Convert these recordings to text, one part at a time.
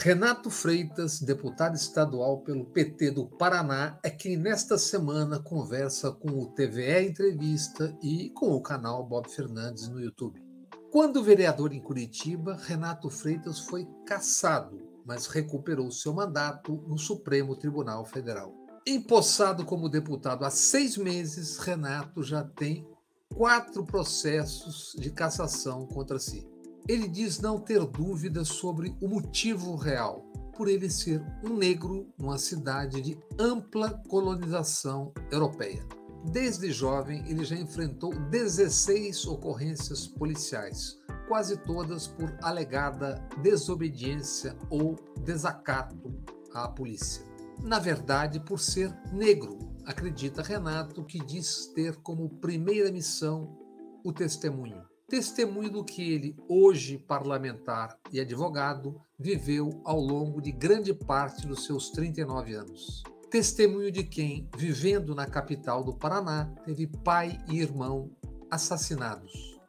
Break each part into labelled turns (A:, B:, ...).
A: Renato Freitas, deputado estadual pelo PT do Paraná, é quem nesta semana conversa com o TVE Entrevista e com o canal Bob Fernandes no YouTube. Quando vereador em Curitiba, Renato Freitas foi cassado, mas recuperou seu mandato no Supremo Tribunal Federal. Empossado como deputado há 6 meses, Renato já tem 4 processos de cassação contra si. Ele diz não ter dúvidas sobre o motivo real, por ele ser um negro numa cidade de ampla colonização europeia. Desde jovem, ele já enfrentou 16 ocorrências policiais, quase todas por alegada desobediência ou desacato à polícia. Na verdade, por ser negro, acredita Renato, que diz ter como primeira missão o testemunho. Testemunho do que ele, hoje parlamentar e advogado, viveu ao longo de grande parte dos seus 39 anos. Testemunho de quem, vivendo na capital do Paraná, teve pai e irmão assassinados.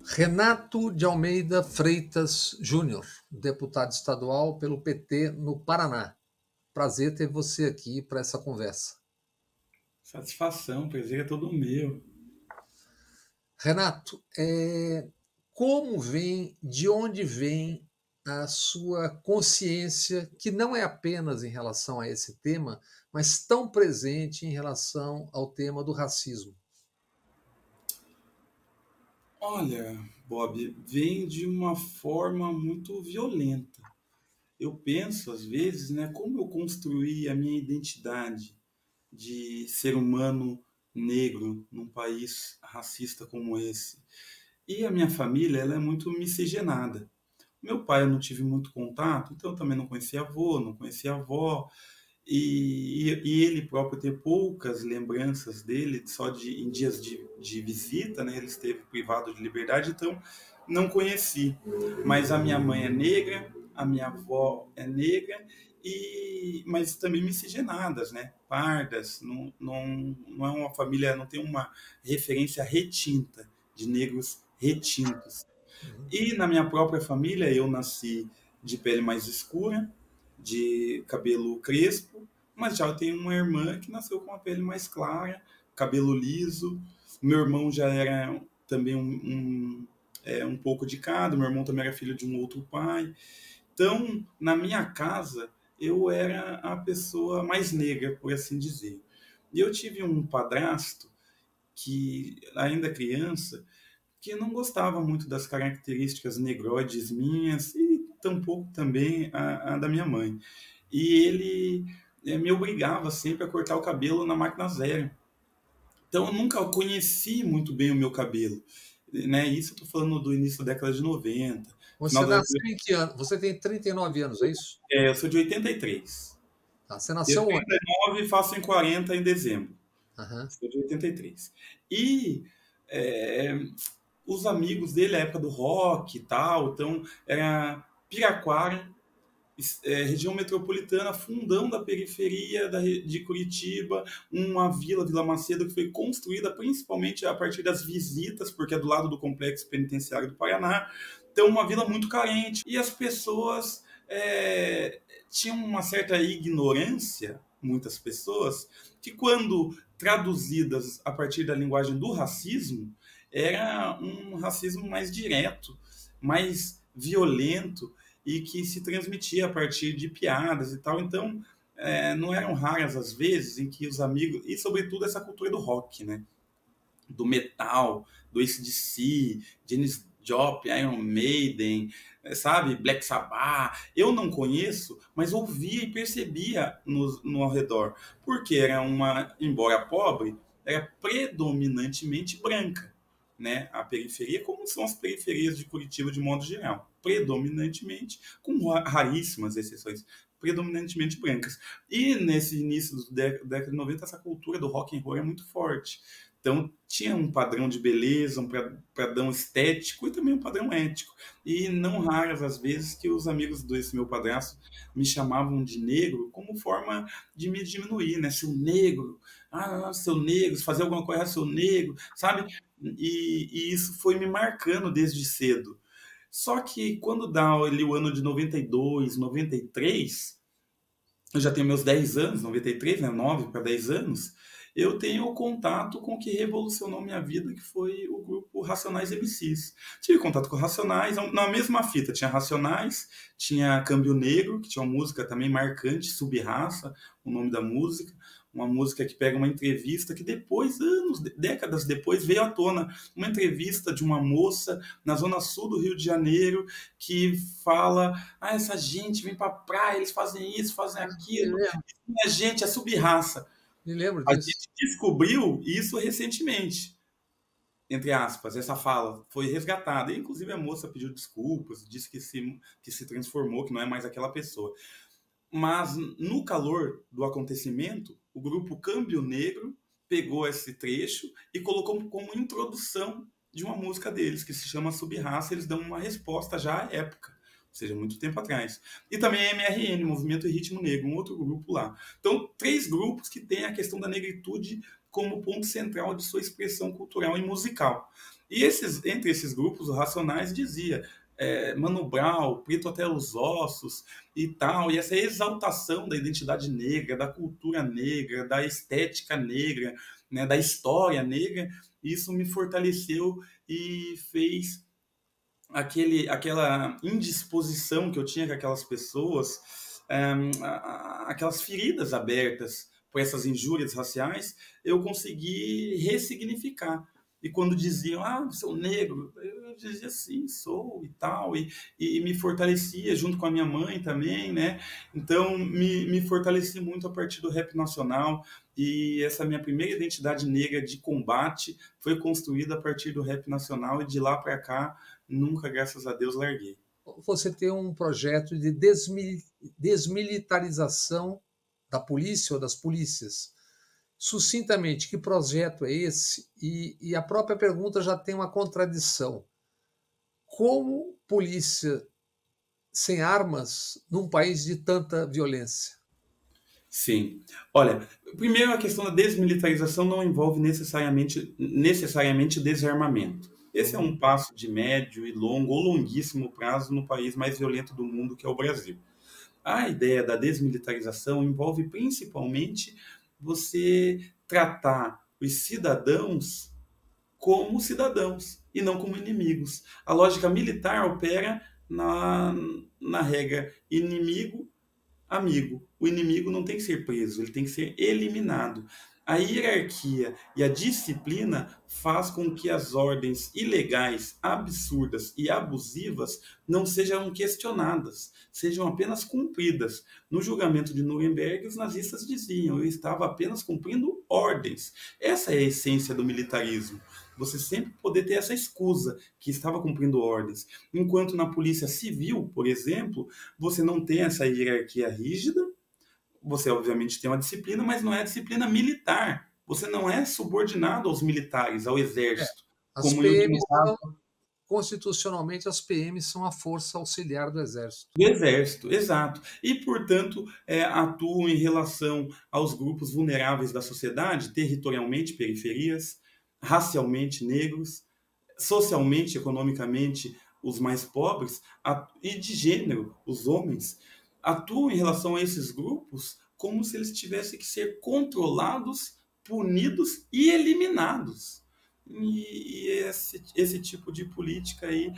A: Renato de Almeida Freitas Júnior, deputado estadual pelo PT no Paraná. Prazer ter você aqui para essa conversa.
B: Satisfação, prazer é todo meu.
A: Renato, de onde vem a sua consciência, que não é apenas em relação a esse tema, mas tão presente em relação ao tema do racismo?
B: Olha, Bob, vem de uma forma muito violenta. Eu penso, às vezes, né, como eu construí a minha identidade de ser humano negro num país racista como esse. E a minha família, ela é muito miscigenada. Meu pai eu não tive muito contato, então eu também não conhecia avô, não conhecia avó. E ele próprio ter poucas lembranças dele, só em dias de visita, né? Ele esteve privado de liberdade, então não conheci. Mas a minha mãe é negra, a minha avó é negra, mas também miscigenadas, né? Pardas, não é uma família, não tem uma referência retinta, de negros retintos. E na minha própria família, eu nasci de pele mais escura, de cabelo crespo, mas já eu tenho uma irmã que nasceu com a pele mais clara, cabelo liso. Meu irmão já era também um pouco de cada, meu irmão também era filho de um outro pai. Então, na minha casa, eu era a pessoa mais negra, por assim dizer. E eu tive um padrasto que, ainda criança, que não gostava muito das características negroides minhas e tampouco também a da minha mãe. E ele me obrigava sempre a cortar o cabelo na máquina zero. Então eu nunca conheci muito bem o meu cabelo. Né? Isso eu estou falando do início da década de 90.
A: Você
B: Final da
A: nasceu em que ano? Você tem 39 anos, é isso?
B: eu sou de 83.
A: Tá. Você
B: De
A: nasceu onde?
B: 89 faço em 40 em dezembro.
A: Aham.
B: Sou de 83. E é, os amigos dele, a época do rock e tal, então era Piraquara, região metropolitana, fundão da periferia de Curitiba, uma vila, Vila Macedo, que foi construída principalmente a partir das visitas, porque é do lado do complexo penitenciário do Paraná. Então, uma vila muito carente. E as pessoas tinham uma certa ignorância, muitas pessoas, que quando traduzidas a partir da linguagem do racismo, era um racismo mais direto, mais violento, e que se transmitia a partir de piadas e tal. Então, não eram raras as vezes em que os amigos, e sobretudo essa cultura do rock, né? Do metal, do AC/DC, Janis Joplin, Iron Maiden, sabe? Black Sabbath. Eu não conheço, mas ouvia e percebia no ao redor. Porque era embora pobre, era predominantemente branca. Né, a periferia, como são as periferias de Curitiba de modo geral, predominantemente, com raríssimas exceções, predominantemente brancas. E nesse início da década de 90, essa cultura do rock and roll é muito forte. Então tinha um padrão de beleza, um padrão estético e também um padrão ético. E não raras as vezes que os amigos desse meu padrasto me chamavam de negro como forma de me diminuir, né? Seu negro, seu negro, se fazer alguma coisa, seu negro, sabe? E isso foi me marcando desde cedo. Só que quando dá ali o ano de 92, 93, eu já tenho meus 10 anos, 93, né, 9 para 10 anos, eu tenho contato com o que revolucionou minha vida, que foi o grupo Racionais MCs. Tive contato com Racionais, na mesma fita, tinha Racionais, tinha Câmbio Negro, que tinha uma música também marcante, Subraça, o nome da música, uma música que pega uma entrevista que depois, anos, décadas depois, veio à tona, uma entrevista de uma moça na zona sul do Rio de Janeiro, que fala, essa gente vem pra praia, eles fazem isso, fazem
A: Me
B: aquilo,
A: lembro,
B: e a gente é subraça.
A: me lembro
B: A
A: disso.
B: gente descobriu isso recentemente, entre aspas, essa fala foi resgatada. E, inclusive a moça pediu desculpas, disse que se transformou, que não é mais aquela pessoa. Mas no calor do acontecimento, o grupo Câmbio Negro pegou esse trecho e colocou como introdução de uma música deles, que se chama Subraça. Eles dão uma resposta já à época, ou seja, muito tempo atrás. E também a MRN, Movimento e Ritmo Negro, um outro grupo lá. Então, 3 grupos que têm a questão da negritude como ponto central de sua expressão cultural e musical. E entre esses grupos, os Racionais dizia Mano Brown, Preto até os ossos e tal, e essa exaltação da identidade negra, da cultura negra, da estética negra, né, da história negra, isso me fortaleceu e fez aquela indisposição que eu tinha com aquelas pessoas, aquelas feridas abertas por essas injúrias raciais, eu consegui ressignificar. E quando diziam, você é um negro, eu dizia sim, sou e tal, e me fortalecia junto com a minha mãe também, né? Então me fortaleci muito a partir do rap nacional, e essa minha primeira identidade negra de combate foi construída a partir do rap nacional, e de lá para cá nunca, graças a Deus, larguei.
A: Você tem um projeto de desmilitarização da polícia ou das polícias. Sucintamente, que projeto é esse? E a própria pergunta já tem uma contradição. Como polícia sem armas num país de tanta violência?
B: Sim. Olha, primeiro a questão da desmilitarização não envolve necessariamente desarmamento. Esse é um passo de médio e longo ou longuíssimo prazo no país mais violento do mundo, que é o Brasil. A ideia da desmilitarização envolve principalmente você tratar os cidadãos como cidadãos e não como inimigos. A lógica militar opera na regra inimigo amigo. O inimigo não tem que ser preso, ele tem que ser eliminado. A hierarquia e a disciplina faz com que as ordens ilegais, absurdas e abusivas não sejam questionadas, sejam apenas cumpridas. No julgamento de Nuremberg, os nazistas diziam: eu estava apenas cumprindo ordens. Essa é a essência do militarismo. Você sempre poder ter essa escusa, que estava cumprindo ordens. Enquanto na polícia civil, por exemplo, você não tem essa hierarquia rígida, você obviamente tem uma disciplina, mas não é a disciplina militar. Você não é subordinado aos militares, ao
A: É,
B: exército,
A: as
B: como em último
A: PMs
B: caso
A: são, constitucionalmente, as PMs são a força auxiliar do Exército.
B: do exército, exato. E, portanto, atuam em relação aos grupos vulneráveis da sociedade, territorialmente periferias, racialmente negros, socialmente, economicamente, os mais pobres, e de gênero, os homens, atuam em relação a esses grupos como se eles tivessem que ser controlados, punidos e eliminados. E esse tipo de política aí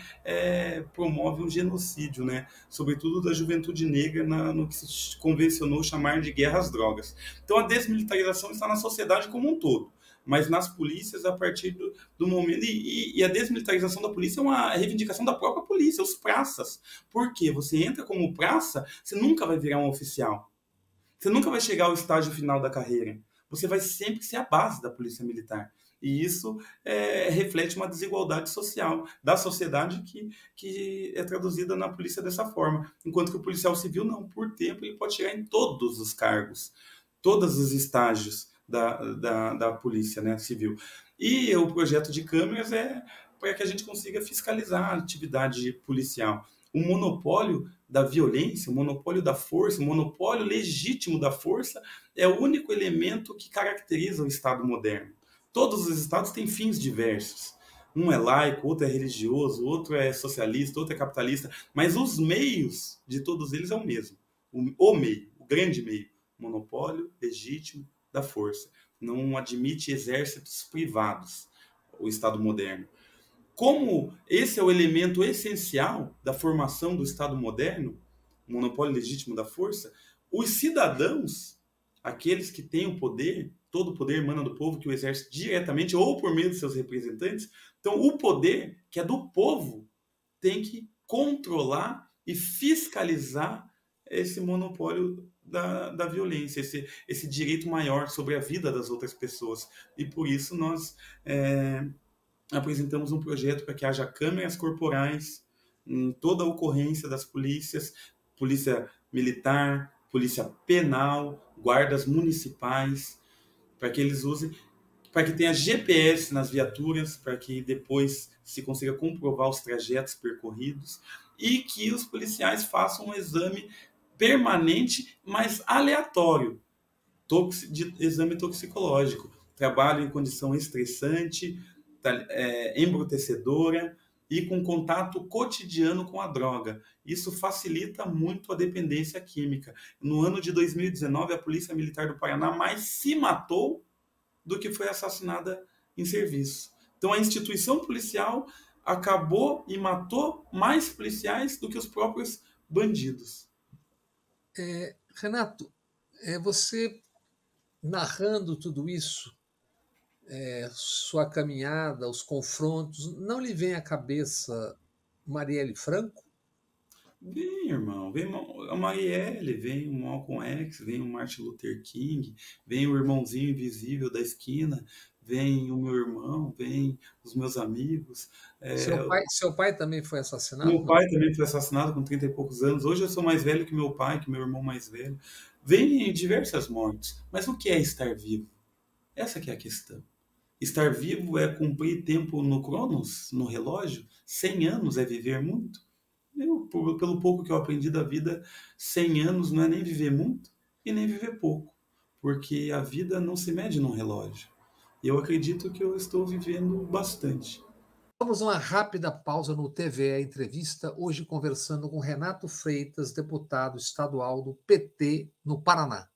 B: promove um genocídio, né? Sobretudo da juventude negra, no que se convencionou chamar de guerra às drogas. Então a desmilitarização está na sociedade como um todo, mas nas polícias a partir do momento. E a desmilitarização da polícia é uma reivindicação da própria polícia, os praças. Por quê? Você entra como praça, você nunca vai virar um oficial. Você nunca vai chegar ao estágio final da carreira. Você vai sempre ser a base da polícia militar. E isso reflete uma desigualdade social da sociedade que é traduzida na polícia dessa forma. Enquanto que o policial civil, não, por tempo, ele pode chegar em todos os cargos, todos os estágios da polícia, né, civil. E o projeto de câmeras é para que a gente consiga fiscalizar a atividade policial. O monopólio da violência, o monopólio da força, o monopólio legítimo da força é o único elemento que caracteriza o Estado moderno. Todos os Estados têm fins diversos. Um é laico, outro é religioso, outro é socialista, outro é capitalista, mas os meios de todos eles é o mesmo. O meio, o grande meio, monopólio legítimo da força. Não admite exércitos privados, o Estado moderno. Como esse é o elemento essencial da formação do Estado moderno, o monopólio legítimo da força, os cidadãos, aqueles que têm o poder, todo o poder emana do povo, que o exerce diretamente ou por meio de seus representantes, então o poder, que é do povo, tem que controlar e fiscalizar esse monopólio da violência, esse direito maior sobre a vida das outras pessoas. E por isso nós apresentamos um projeto para que haja câmeras corporais em toda a ocorrência das polícias, polícia militar, polícia penal, guardas municipais, para que eles usem, para que tenha GPS nas viaturas, para que depois se consiga comprovar os trajetos percorridos e que os policiais façam um exame permanente, mas aleatório, de exame toxicológico. Trabalho em condição estressante, embrutecedora e com contato cotidiano com a droga. Isso facilita muito a dependência química. No ano de 2019, a Polícia Militar do Paraná mais se matou do que foi assassinada em serviço. Então a instituição policial acabou e matou mais policiais do que os próprios bandidos.
A: Renato, você narrando tudo isso, sua caminhada, os confrontos, não lhe vem à cabeça Marielle Franco?
B: Vem, irmão, vem a Marielle, vem o Malcolm X, vem o Martin Luther King, vem o irmãozinho invisível da esquina, vem o meu irmão, vem os meus amigos.
A: Seu pai também foi assassinado?
B: Meu
A: Não.
B: pai também foi assassinado com 30 e poucos anos. Hoje eu sou mais velho que meu pai, que meu irmão mais velho. Vem diversas mortes. Mas o que é estar vivo? Essa que é a questão. Estar vivo é cumprir tempo no Cronos, no relógio? 100 anos é viver muito? Pelo pouco que eu aprendi da vida, 100 anos não é nem viver muito e nem viver pouco, porque a vida não se mede num relógio. E eu acredito que eu estou vivendo bastante.
A: Vamos a uma rápida pausa no TVE Entrevista, hoje conversando com Renato Freitas, deputado estadual do PT no Paraná.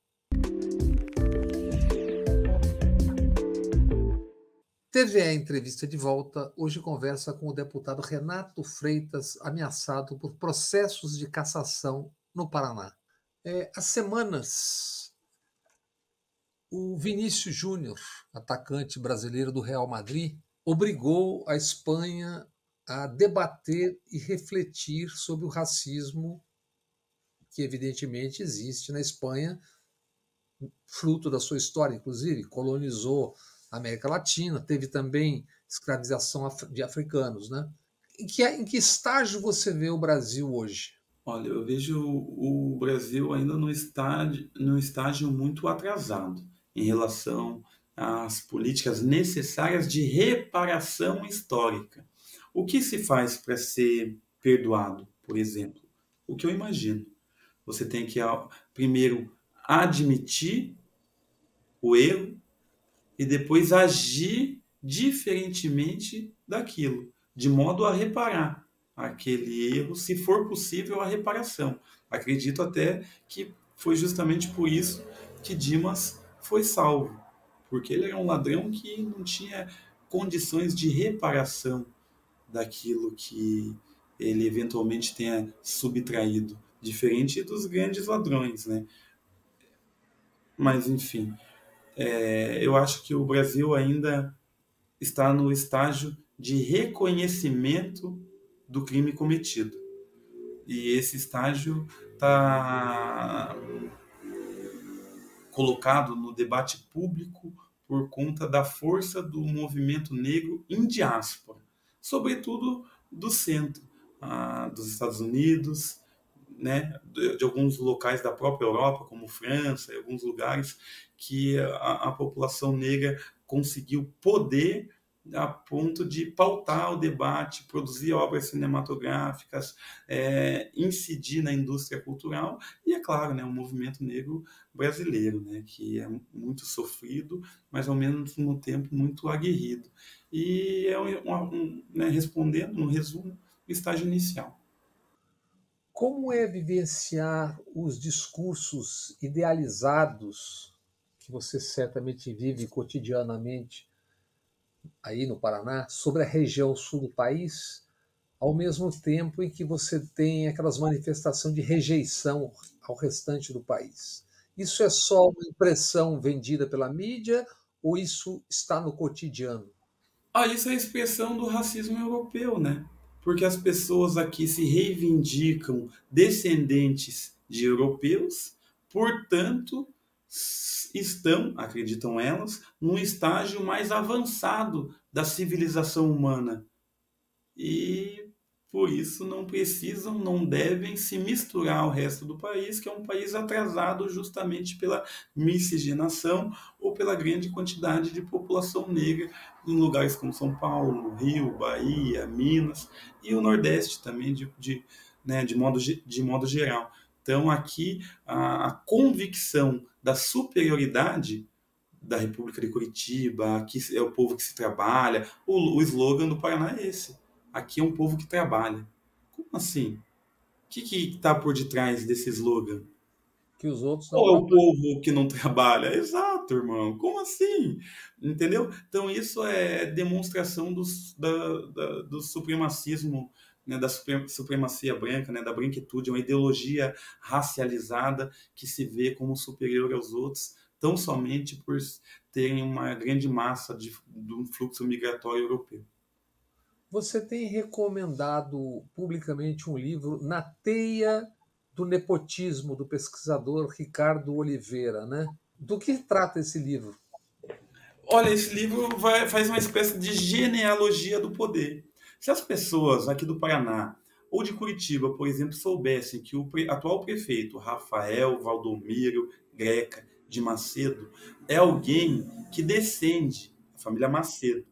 A: TVE Entrevista de volta, hoje conversa com o deputado Renato Freitas, ameaçado por processos de cassação no Paraná. Há semanas, o Vinícius Júnior, atacante brasileiro do Real Madrid, obrigou a Espanha a debater e refletir sobre o racismo que evidentemente existe na Espanha, fruto da sua história, inclusive, colonizou a América Latina, teve também escravização de africanos, né? Em que estágio você vê o Brasil hoje?
B: Olha, eu vejo o Brasil ainda num estágio muito atrasado em relação às políticas necessárias de reparação histórica. O que se faz para ser perdoado, por exemplo? O que eu imagino. Você tem que, primeiro, admitir o erro e depois agir diferentemente daquilo, de modo a reparar aquele erro, se for possível a reparação. Acredito até que foi justamente por isso que Dimas foi salvo, porque ele era um ladrão que não tinha condições de reparação daquilo que ele eventualmente tenha subtraído, diferente dos grandes ladrões, né? Mas enfim, eu acho que o Brasil ainda está no estágio de reconhecimento do crime cometido. E esse estágio está colocado no debate público por conta da força do movimento negro em diáspora, sobretudo do centro, dos Estados Unidos, né, de alguns locais da própria Europa, como França, e alguns lugares que a população negra conseguiu poder a ponto de pautar o debate, produzir obras cinematográficas, incidir na indústria cultural e, é claro, né, o movimento negro brasileiro, né, que é muito sofrido, mas ao mesmo tempo muito aguerrido. E né, respondendo, no resumo, o estágio inicial.
A: Como é vivenciar os discursos idealizados que você certamente vive cotidianamente aí no Paraná sobre a região sul do país, ao mesmo tempo em que você tem aquelas manifestações de rejeição ao restante do país? Isso é só uma impressão vendida pela mídia ou isso está no cotidiano?
B: Ah, isso é a expressão do racismo europeu, né? Porque as pessoas aqui se reivindicam descendentes de europeus, portanto, estão, acreditam elas, num estágio mais avançado da civilização humana. E por isso não precisam, não devem se misturar ao resto do país, que é um país atrasado justamente pela miscigenação ou pela grande quantidade de população negra em lugares como São Paulo, Rio, Bahia, Minas e o Nordeste também, né, de modo geral. Então, aqui, a convicção da superioridade da República de Curitiba, aqui é o povo que se trabalha. O slogan do Paraná é esse. Aqui é um povo que trabalha. Como assim? O que está por detrás desse slogan?
A: Que os outros não
B: Ou é o
A: trabalham.
B: povo que não trabalha? Exato, irmão. Como assim? Entendeu? Então, isso é demonstração do supremacismo, né, da supremacia branca, né, da branquitude, é uma ideologia racializada que se vê como superior aos outros, tão somente por terem uma grande massa de um fluxo migratório europeu.
A: Você tem recomendado publicamente um livro Na Teia do Nepotismo, do pesquisador Ricardo Oliveira, né? Do que trata esse livro?
B: Olha, esse livro faz uma espécie de genealogia do poder. Se as pessoas aqui do Paraná ou de Curitiba, por exemplo, soubessem que o atual prefeito, Rafael Valdomiro Greca de Macedo, é alguém que descende, a família Macedo,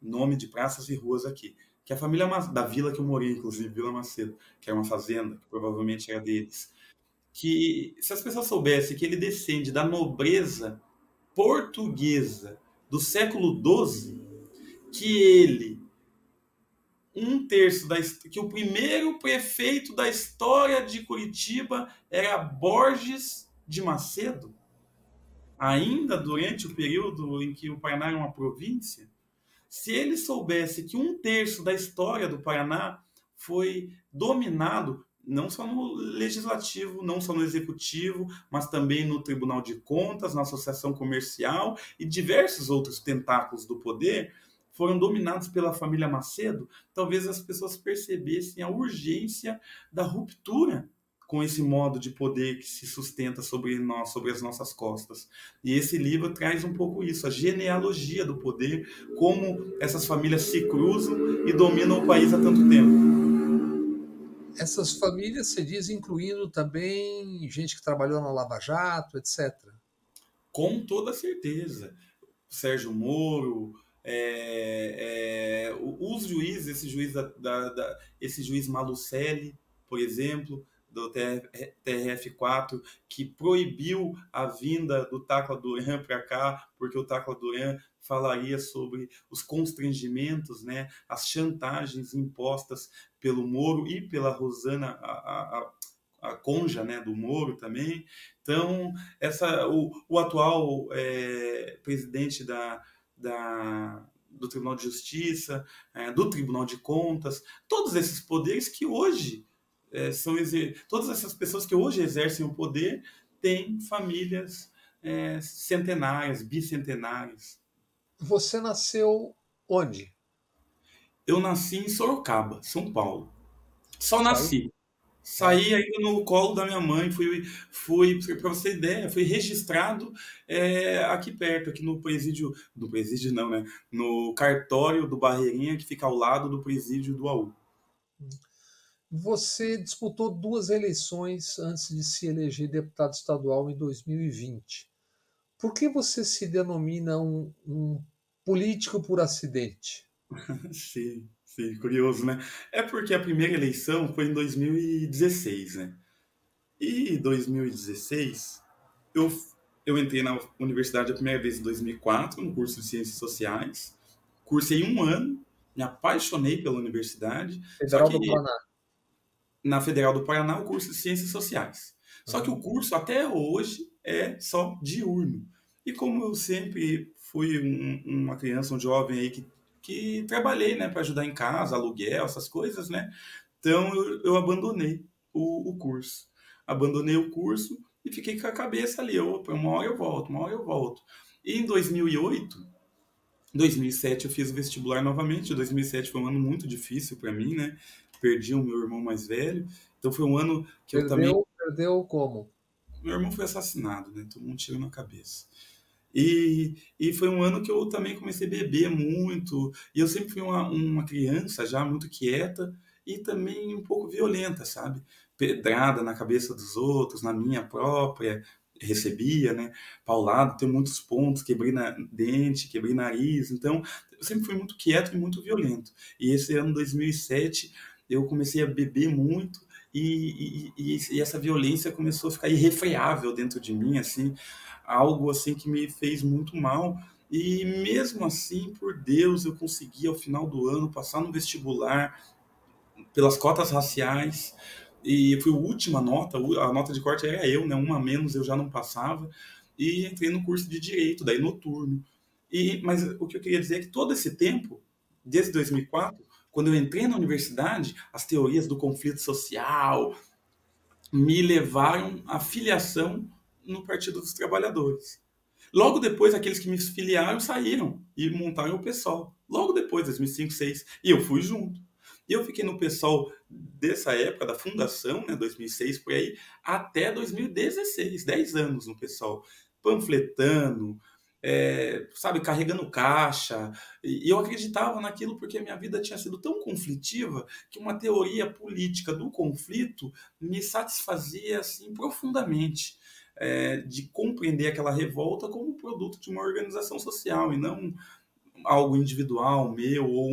B: nome de praças e ruas aqui, que é a família da vila que eu morei, inclusive, Vila Macedo, que é uma fazenda, que provavelmente era deles, que se as pessoas soubessem que ele descende da nobreza portuguesa do século XII, que ele, um terço que o primeiro prefeito da história de Curitiba era Borges de Macedo, ainda durante o período em que o Paraná era uma província. Se ele soubesse que um terço da história do Paraná foi dominado não só no legislativo, não só no executivo, mas também no Tribunal de Contas, na associação comercial e diversos outros tentáculos do poder foram dominados pela família Macedo, talvez as pessoas percebessem a urgência da ruptura com esse modo de poder que se sustenta sobre nós, sobre as nossas costas. E esse livro traz um pouco isso, a genealogia do poder, como essas famílias se cruzam e dominam o país há tanto tempo.
A: Essas famílias, se diz, incluindo também gente que trabalhou na Lava Jato, etc.
B: Com toda certeza. Sérgio Moro, os juízes, esse juiz Malucelli, por exemplo, do TRF4, que proibiu a vinda do Tacla Duran para cá, porque o Tacla Duran falaria sobre os constrangimentos, né, as chantagens impostas pelo Moro e pela Rosana, a conja, né, do Moro também. Então, o atual presidente do Tribunal de Justiça, do Tribunal de Contas, todos esses poderes que hoje todas essas pessoas que hoje exercem o poder têm famílias centenárias, bicentenárias.
A: Você nasceu onde?
B: Eu nasci em Sorocaba, São Paulo. Só
A: Saiu?
B: nasci.
A: É.
B: Saí ainda no colo da minha mãe, fui para você ter ideia, fui registrado aqui perto, aqui no presídio não, né? No cartório do Barreirinha, que fica ao lado do presídio do AU.
A: Você disputou duas eleições antes de se eleger deputado estadual em 2020. Por que você se denomina um político por acidente?
B: Sim, sim, curioso, né? É porque a primeira eleição foi em 2016, né? E em 2016, eu, eu entrei na universidade a primeira vez em 2004, no curso de Ciências Sociais. Cursei um ano, me apaixonei pela universidade, só
A: Federal
B: que
A: do Paraná.
B: na Federal do Paraná, o curso de Ciências Sociais. Só que o
A: Uhum.
B: curso, até hoje, é só diurno. E como eu sempre fui uma criança, um jovem aí que trabalhei, né, para ajudar em casa, aluguel, essas coisas, né? Então eu abandonei o curso. Abandonei o curso e fiquei com a cabeça ali, opa, uma hora eu volto, uma hora eu volto. E em 2008, 2007 eu fiz o vestibular novamente. 2007 foi um ano muito difícil para mim, né? Perdi o meu irmão mais velho. Então foi um ano que eu também.
A: Perdeu como?
B: Meu irmão foi assassinado, né? Tomou um tiro na cabeça. E foi um ano que eu também comecei a beber muito. E eu sempre fui uma criança já muito quieta e também um pouco violenta, sabe? Pedrada na cabeça dos outros, na minha própria. Recebia, né? Paulado, tenho muitos pontos, quebrei dente, quebrei nariz. Então, eu sempre fui muito quieto e muito violento. E esse ano, 2007, eu comecei a beber muito. E essa violência começou a ficar irrefreável dentro de mim, assim, algo assim que me fez muito mal. E mesmo assim, por Deus, eu consegui ao final do ano passar no vestibular pelas cotas raciais. E foi a última nota, a nota de corte era eu, né? Uma a menos eu já não passava. E entrei no curso de direito, daí noturno. Mas o que eu queria dizer é que todo esse tempo, desde 2004, quando eu entrei na universidade, as teorias do conflito social me levaram à filiação no Partido dos Trabalhadores. Logo depois, aqueles que me filiaram saíram e montaram o PSOL. Logo depois, 2005, 2006. E eu fui junto. E eu fiquei no PSOL dessa época, da fundação, né, 2006 por aí, até 2016, 10 anos no PSOL, panfletando, sabe, carregando caixa. E eu acreditava naquilo porque a minha vida tinha sido tão conflitiva que uma teoria política do conflito me satisfazia assim profundamente. De compreender aquela revolta como produto de uma organização social e não algo individual meu ou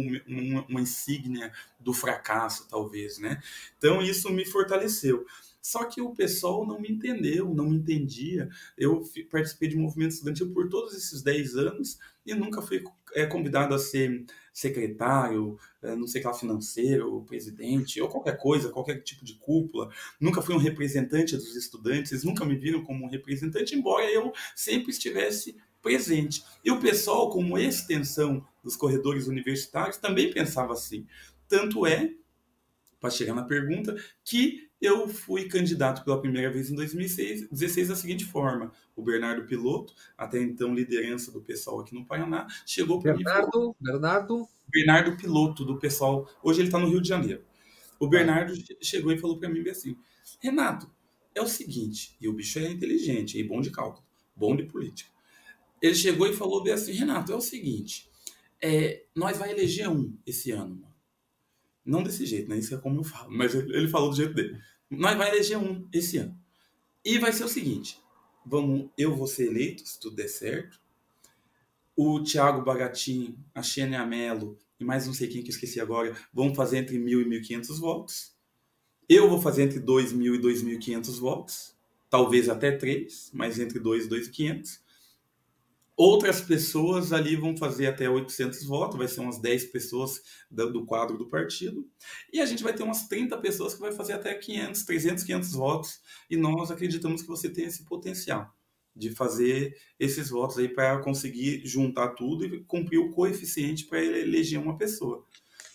B: uma insígnia do fracasso, talvez, né? Então isso me fortaleceu. Só que o pessoal não me entendeu, não me entendia. Eu participei de movimento estudantil por todos esses 10 anos e nunca fui convidado a ser secretário, não sei lá, financeiro, presidente, ou qualquer coisa, qualquer tipo de cúpula. Nunca fui um representante dos estudantes, eles nunca me viram como um representante, embora eu sempre estivesse presente. E o pessoal, como extensão dos corredores universitários, também pensava assim. Tanto é, para chegar na pergunta, que eu fui candidato pela primeira vez em 2016 da seguinte forma: o Bernardo Piloto, até então liderança do pessoal aqui no Paraná, chegou para mim e falou:
A: Bernardo,
B: Bernardo Piloto, do pessoal, hoje ele está no Rio de Janeiro. O
A: tá.
B: Bernardo chegou e falou para mim assim: Renato, é o seguinte, e o bicho é inteligente, e bom de cálculo, bom de política. Ele chegou e falou bem assim: Renato, é o seguinte, nós vai eleger um esse ano, mano. Não desse jeito, né? Isso é como eu falo, mas ele falou do jeito dele. Nós vai eleger um esse ano. E vai ser o seguinte: eu vou ser eleito, se tudo der certo. O Thiago Bagatin, a Xenia Mello e mais não sei quem que eu esqueci agora, vão fazer entre 1.000 e 1.500 votos. Eu vou fazer entre 2.000 e 2.500 votos. Talvez até 3, mas entre 2 e 2.500. Outras pessoas ali vão fazer até 800 votos, vai ser umas 10 pessoas do quadro do partido. E a gente vai ter umas 30 pessoas que vai fazer até 500, 300, 500 votos. E nós acreditamos que você tem esse potencial de fazer esses votos aí para conseguir juntar tudo e cumprir o coeficiente para eleger uma pessoa.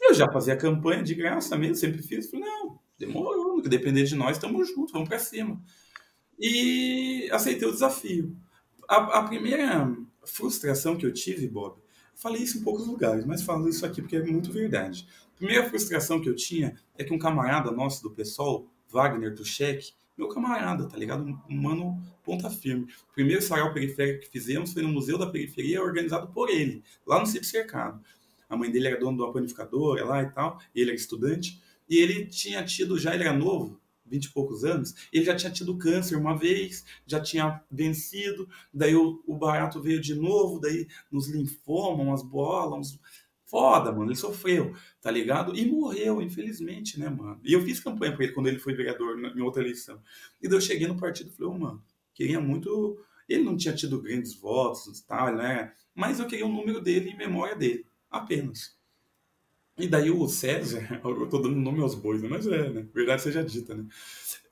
B: Eu já fazia campanha de graça mesmo, sempre fiz. Falei, não, demorou, que depender de nós, estamos juntos, vamos para cima. E aceitei o desafio. A primeira frustração que eu tive, Bob, falei isso em poucos lugares, mas falo isso aqui porque é muito verdade. A primeira frustração que eu tinha é que um camarada nosso do PSOL, Wagner Tuchek, meu camarada, tá ligado? Um mano ponta firme. O primeiro sarau periférico que fizemos foi no Museu da Periferia, organizado por ele, lá no Sítio Cercado. A mãe dele era dona de uma panificadora lá e tal, e ele era estudante, e ele tinha tido já, ele era novo, 20 e poucos anos, ele já tinha tido câncer uma vez, já tinha vencido, daí o barato veio de novo, daí nos linfomas, umas bolas, uns... Foda, mano, ele sofreu, tá ligado? E morreu, infelizmente, né, mano? E eu fiz campanha pra ele quando ele foi vereador em outra eleição. E daí eu cheguei no partido e falei, ô, mano, queria muito... Ele não tinha tido grandes votos e tal, né? Mas eu queria o número dele em memória dele, apenas. E daí o César, eu tô dando nome aos bois, né? Mas né? Verdade seja dita, né?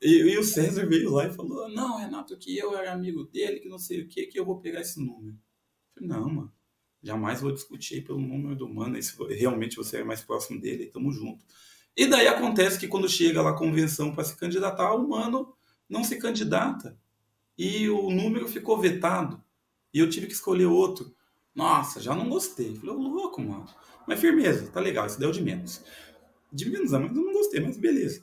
B: E o César veio lá e falou: não, Renato, que eu era amigo dele, que não sei o que eu vou pegar esse número. Eu falei: não, mano, jamais vou discutir pelo número do mano. E se realmente você é mais próximo dele, tamo junto. E daí acontece que quando chega lá a convenção para se candidatar, o mano não se candidata. E o número ficou vetado. E eu tive que escolher outro. Nossa, já não gostei. Falei: ô louco, mano. Mas firmeza, tá legal, isso deu de menos. De menos, mas eu não gostei, mas beleza.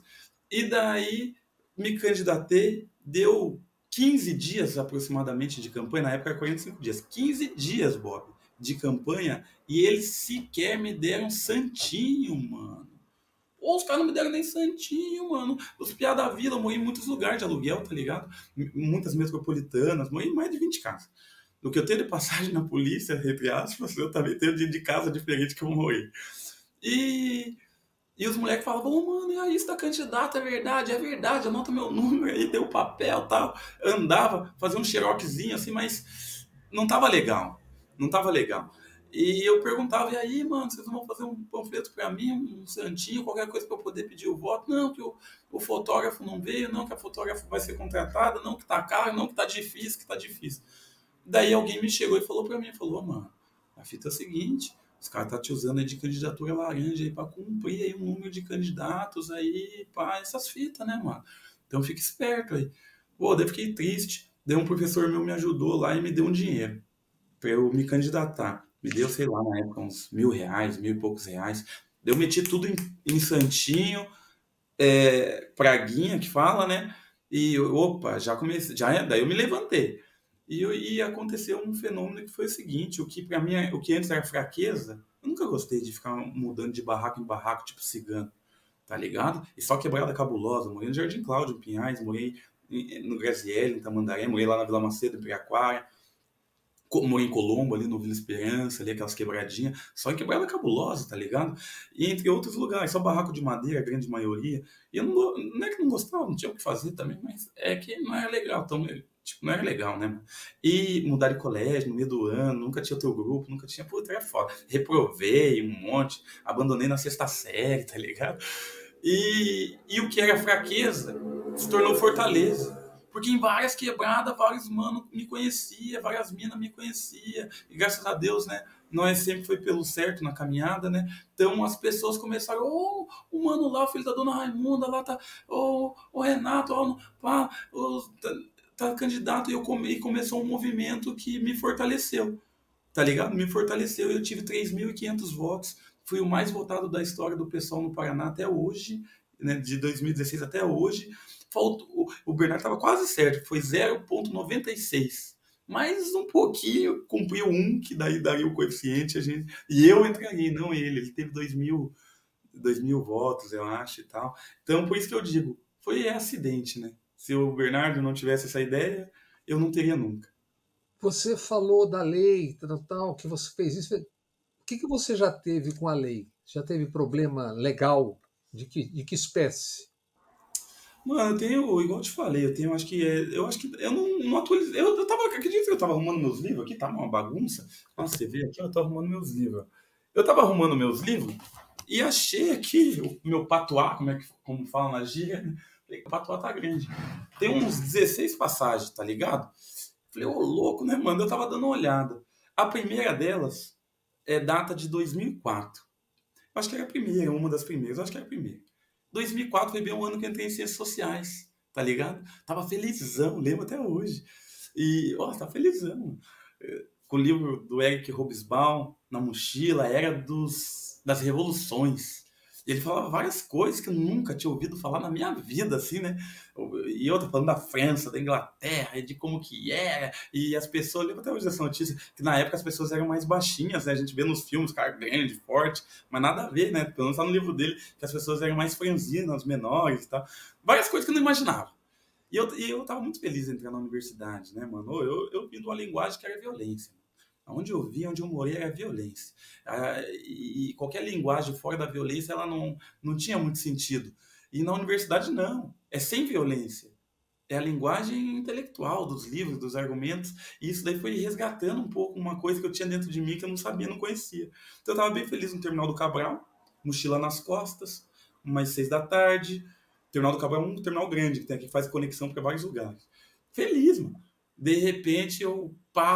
B: E daí me candidatei, deu 15 dias aproximadamente de campanha, na época era 45 dias. 15 dias, Bob, de campanha, e eles sequer me deram santinho, mano. Ou os caras não me deram nem santinho, mano. Os piá da vila, eu morri em muitos lugares de aluguel, tá ligado? Muitas metropolitanas, morri em mais de 20 casas. Do que eu tenho de passagem na polícia, entre aspas, eu também tenho de casa diferente que eu morri. E e os moleques falavam, ô, mano, e aí, você tá candidato, é verdade, anota meu número aí, deu papel e tal. Andava, fazia um xeroxzinho assim, mas não tava legal. Não tava legal. E eu perguntava, e aí, mano, vocês vão fazer um panfleto pra mim, um santinho, qualquer coisa pra eu poder pedir o voto? Não, que o fotógrafo não veio, não, que a fotógrafa vai ser contratada, não, que tá caro, não, que tá difícil, que tá difícil. Daí alguém me chegou e falou pra mim, falou, mano, a fita é a seguinte, os caras estão te usando aí de candidatura laranja aí pra cumprir aí um número de candidatos aí, pá, essas fitas, né, mano? Então fica esperto aí. Pô, daí fiquei triste. Daí um professor meu me ajudou lá e me deu um dinheiro pra eu me candidatar. Me deu, sei lá, na época, uns R$ 1.000, mil e poucos reais. Daí eu meti tudo em santinho, praguinha que fala, né? E opa, já comecei, daí eu me levantei. E aconteceu um fenômeno que foi o seguinte, o que para mim, o que antes era fraqueza, eu nunca gostei de ficar mudando de barraco em barraco, tipo cigano, tá ligado? E só quebrada cabulosa, morei no Jardim Cláudio, em Pinhais, morei no Graziele, em Tamandaré, morei lá na Vila Macedo, em Piraquara, morei em Colombo, ali no Vila Esperança, ali aquelas quebradinhas, só em quebrada cabulosa, tá ligado? E entre outros lugares, só barraco de madeira, a grande maioria. E eu não é que não gostava, não tinha o que fazer também, mas é que não era legal, então, tipo, não era legal, né, mano? E mudar de colégio no meio do ano, nunca tinha teu grupo, nunca tinha, puta, era foda. Reprovei um monte, abandonei na sexta série, tá ligado? E o que era fraqueza se tornou fortaleza. Porque em várias quebradas, vários mano me conhecia, várias minas me conhecia. E graças a Deus, né? Nós sempre foi pelo certo na caminhada, né? Então as pessoas começaram, o mano lá, o filho da dona Raimunda, lá tá, o Renato, pá, tá candidato. E começou um movimento que me fortaleceu, tá ligado? Me fortaleceu. Eu tive 3.500 votos. Fui o mais votado da história do pessoal no Paraná até hoje, né? De 2016 até hoje. O Bernardo estava quase certo, foi 0,96. Mais um pouquinho, cumpriu um, que daí daria o coeficiente, e eu entraria, não ele. Ele teve 2.000 votos, eu acho, e tal. Então, por isso que eu digo, foi acidente, né? Se o Bernardo não tivesse essa ideia, eu não teria nunca.
A: Você falou da lei, tal, que você fez isso. O que você já teve com a lei? Já teve problema legal? De que espécie?
B: Mano, eu tenho, igual eu te falei, eu acho que eu não atualizei. Eu tava, acredito que eu tava arrumando meus livros aqui, tá uma bagunça. Nossa, você vê aqui, eu tô arrumando meus livros. Eu tava arrumando meus livros e achei aqui o meu patuá, como fala na gíria, né? Falei, o patuá tá grande. Tem uns 16 passagens, tá ligado? Falei, ô louco, né, mano? Eu tava dando uma olhada. A primeira delas é data de 2004. Eu acho que era a primeira, uma das primeiras, eu acho que era a primeira. 2004 foi bem um ano que eu entrei em ciências sociais, tá ligado? Tava felizão, lembro até hoje. E, ó, tava felizão. Com o livro do Eric Hobsbawm na mochila, era das revoluções. E ele falava várias coisas que eu nunca tinha ouvido falar na minha vida, assim, né? E eu tô falando da França, da Inglaterra, e de como que era. E as pessoas, eu lembro até hoje dessa notícia, que na época as pessoas eram mais baixinhas, né? A gente vê nos filmes, cara grande, forte, mas nada a ver, né? Pelo menos tá no livro dele, que as pessoas eram mais franzinas, menores e tal. Várias coisas que eu não imaginava. E eu tava muito feliz em entrar na universidade, né, mano? Eu vim de uma linguagem que era violência. Onde eu vi, onde eu morei, era violência. E qualquer linguagem fora da violência, ela não tinha muito sentido. E na universidade, não. É sem violência. É a linguagem intelectual dos livros, dos argumentos. E isso daí foi resgatando um pouco uma coisa que eu tinha dentro de mim que eu não sabia, não conhecia. Então eu estava bem feliz no Terminal do Cabral, mochila nas costas, umas 6 da tarde. Terminal do Cabral é um terminal grande, que tem aqui, faz conexão para vários lugares. Feliz, mano. De repente eu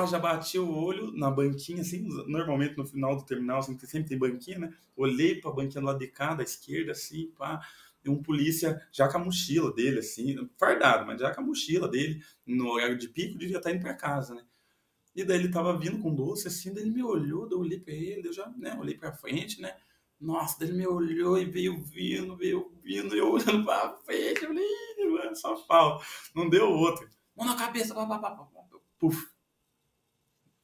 B: já bati o olho na banquinha, assim, normalmente no final do terminal, assim, sempre tem banquinha, né? Olhei pra banquinha do lado de cá, da esquerda, assim, pá, e um polícia já com a mochila dele, assim, fardado, mas já com a mochila dele, no horário de pico, devia estar indo pra casa, né? E daí ele tava vindo com doce, assim, daí ele me olhou, daí eu olhei pra ele, eu já, né, olhei pra frente, né? Nossa, daí ele me olhou e veio vindo, e eu olhando pra frente, eu falei, "Ih, mano, só falta, não deu outra. Mão na cabeça, pá, pá, pá, pá, pá, puf,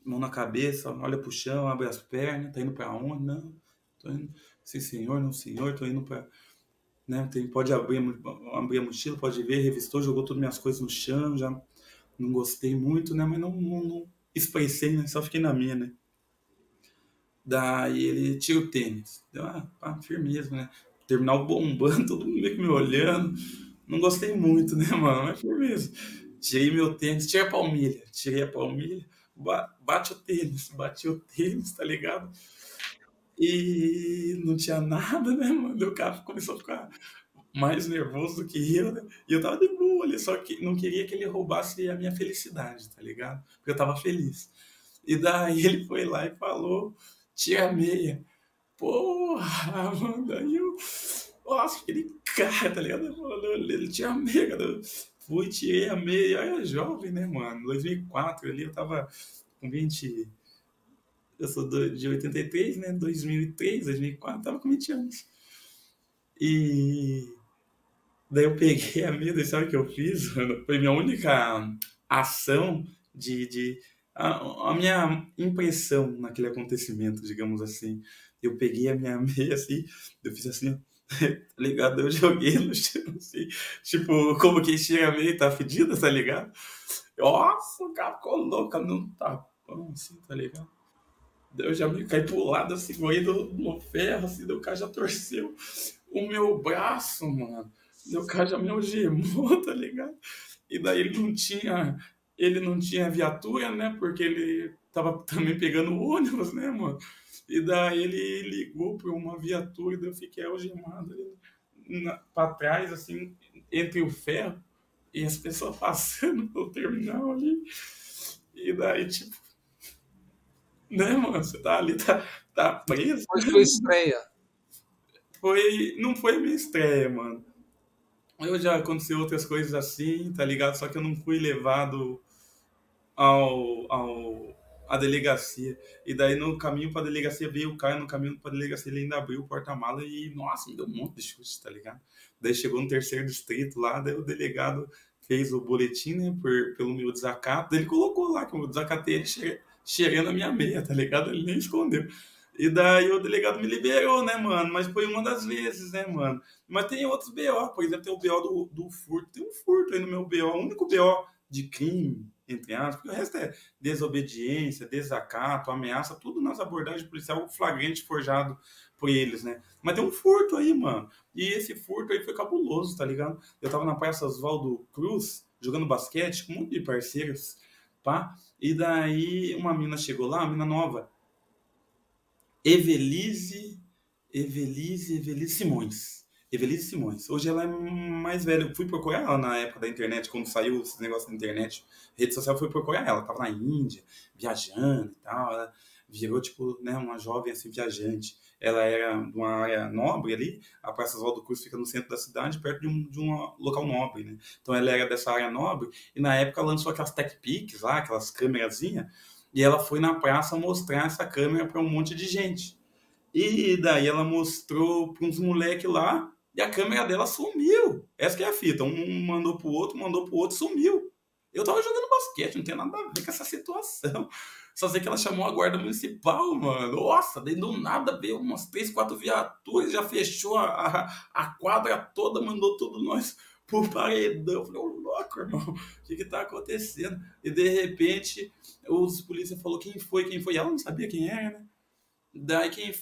B: mão na cabeça, olha pro chão, abre as pernas, tá indo pra onde? Não, tô indo, sim senhor, não senhor, tô indo pra, né, pode abrir a mochila, pode ver, revistou, jogou todas minhas coisas no chão, já não gostei muito, né, mas não expressei, né, só fiquei na minha, né. Daí ele tira o tênis, deu firmeza, né, terminal bombando, todo mundo meio que me olhando, não gostei muito, né, mano, mas firmeza. Tirei meu tênis, tirei a palmilha, bati o tênis, tá ligado? E não tinha nada, né, mano? O cara começou a ficar mais nervoso do que eu, né? E eu tava de boa ali, só que não queria que ele roubasse a minha felicidade, tá ligado? Porque eu tava feliz. E daí ele foi lá e falou: tira a meia. Porra, mano, daí eu. Nossa, aquele cara, tá ligado? Ele tinha a meia, cara. Fui, tirei a meia. Eu era jovem, né, mano? 2004 ali, eu tava com 20. Eu sou de 83, né? 2003, 2004, tava com 20 anos. E daí eu peguei a meia, sabe o que eu fiz, mano? Foi minha única ação a minha impressão naquele acontecimento, digamos assim. Eu peguei a minha meia assim, eu fiz assim, tá ligado? Eu joguei no chão, assim, tipo, como quem tira a meia e tá fedida, tá ligado? Nossa, o cara ficou louco, não tá bom, assim, tá ligado? Daí eu já me caí pro lado, assim, correndo no ferro, assim, daí o cara já torceu o meu braço, mano. Daí o cara já me algemou, tá ligado? E daí ele não tinha viatura, né? Porque ele tava também pegando ônibus, né, mano? E daí ele ligou para uma viatura, e daí eu fiquei algemado ali pra trás, assim, entre o ferro e as pessoas passando pelo terminal ali. E daí, tipo, né, mano? Você tá ali, tá preso.
A: Foi sua estreia.
B: Não foi a minha estreia, mano. Eu já aconteceu outras coisas assim, tá ligado? Só que eu não fui levado à delegacia. E daí no caminho pra delegacia veio o cara, no caminho pra delegacia ele ainda abriu o porta-mala e, nossa, me deu um monte de chute, tá ligado? Daí chegou no terceiro distrito lá, daí o delegado fez o boletim, né, pelo meu desacato, daí ele colocou lá que eu desacatei ele cheirando a minha meia, tá ligado? Ele nem escondeu. E daí o delegado me liberou, né, mano? Mas foi uma das vezes, né, mano? Mas tem outros BO, por exemplo, tem o BO do furto. Tem um furto aí no meu BO, o único BO de crime, entre aspas, porque o resto é desobediência, desacato, ameaça, tudo nas abordagens policiais, flagrante forjado por eles, né? Mas tem um furto aí, mano. E esse furto aí foi cabuloso, tá ligado? Eu tava na Praça Oswaldo Cruz, jogando basquete com um monte de parceiros, pá. E daí uma mina chegou lá, uma mina nova, Evelise, Evelise Simões. Evelise Simões. Hoje ela é mais velha. Eu fui procurar ela na época da internet, quando saiu esse negócio da internet, rede social, fui procurar ela. Tava na Índia, viajando e tal. Ela virou, tipo, né, uma jovem assim, viajante. Ela era de uma área nobre ali. A Praça Oswaldo Cruz fica no centro da cidade, perto de um local nobre, né? Então ela era dessa área nobre. E na época lançou aquelas Tech Pics lá, aquelas câmerazinhas. E ela foi na praça mostrar essa câmera para um monte de gente. E daí ela mostrou para uns moleques lá e a câmera dela sumiu. Essa que é a fita. Um mandou pro outro, sumiu. Eu tava jogando basquete, não tem nada a ver com essa situação. Só sei que ela chamou a guarda municipal, mano. Nossa, daí do nada veio umas 3, 4 viaturas, já fechou a quadra toda, mandou tudo nós pro paredão. Eu falei, ô louco, irmão, o que que tá acontecendo? E de repente, os polícia falou quem foi, quem foi. Ela não sabia quem era, né? Daí quem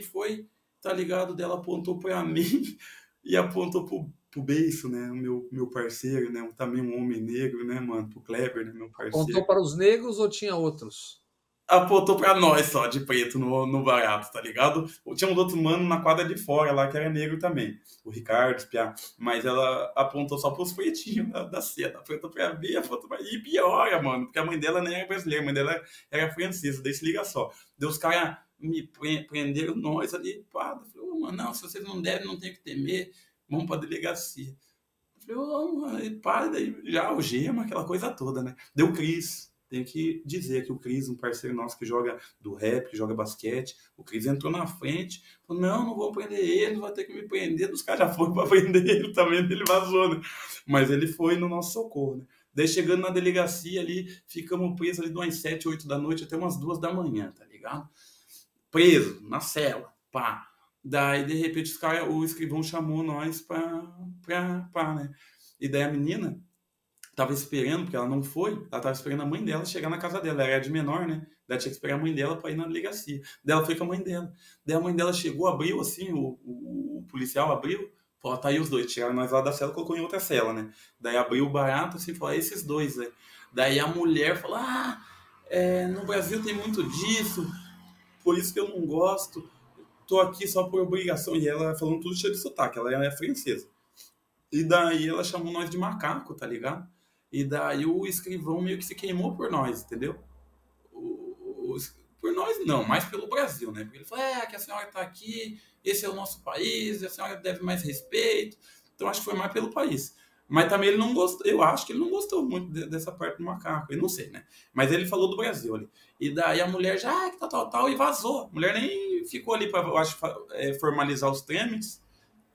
B: foi, tá ligado? Dela apontou pra mim e apontou pro Beiço, né? O meu parceiro, né? Também um homem negro, né, mano? Pro Kleber, né? Meu
A: Contou
B: parceiro.
A: para os negros ou tinha outros?
B: Apontou pra nós só, de preto, no barato, tá ligado? Tinha um outro mano na quadra de fora lá, que era negro também. O Ricardo, Piá. Mas ela apontou só pros pretinhos da cena. Apontou pra mim, apontou pra... E piora, mano, porque a mãe dela nem era brasileira, a mãe dela era francesa. Daí se liga só. Daí os caras me prenderam nós ali, pá. Eu falei, ô, mano, não, se vocês não devem, não tem que temer. Vamos pra delegacia. Eu falei, ô, mano, e pá, daí já algema, aquela coisa toda, né? Deu o Cris. Tem que dizer que o Cris, um parceiro nosso que joga do rap, que joga basquete, o Cris entrou na frente, falou, não vão prender ele, vai ter que me prender. Os caras já foram pra prender ele também, ele vazou, né? Mas ele foi no nosso socorro, né? Daí chegando na delegacia ali, ficamos presos ali de umas 7, 8 da noite até umas 2 da manhã, tá ligado? Preso, na cela, pá. Daí, de repente, o escrivão chamou nós pra, né? E daí a menina tava esperando, porque ela não foi, ela tava esperando a mãe dela chegar na casa dela, ela era de menor, né? Daí tinha que esperar a mãe dela pra ir na delegacia. Daí ela foi com a mãe dela. Daí a mãe dela chegou, abriu assim, o policial abriu, falou, tá aí os dois, tiraram nós lá da cela e colocou em outra cela, né? Daí abriu o barato assim, falou, esses dois, né? Daí a mulher falou, no Brasil tem muito disso, por isso que eu não gosto, tô aqui só por obrigação. E ela falando tudo cheio de sotaque, ela é francesa. E daí ela chamou nós de macaco, tá ligado? E daí o escrivão meio que se queimou por nós, entendeu? Por nós não, mais pelo Brasil, né? Porque ele falou, que a senhora tá aqui, esse é o nosso país, a senhora deve mais respeito. Então acho que foi mais pelo país. Mas também ele não gostou, eu acho que ele não gostou muito dessa parte do macaco, eu não sei, né? Mas ele falou do Brasil ali. E daí a mulher já, que tal, e vazou. A mulher nem ficou ali pra, eu acho, formalizar os trâmites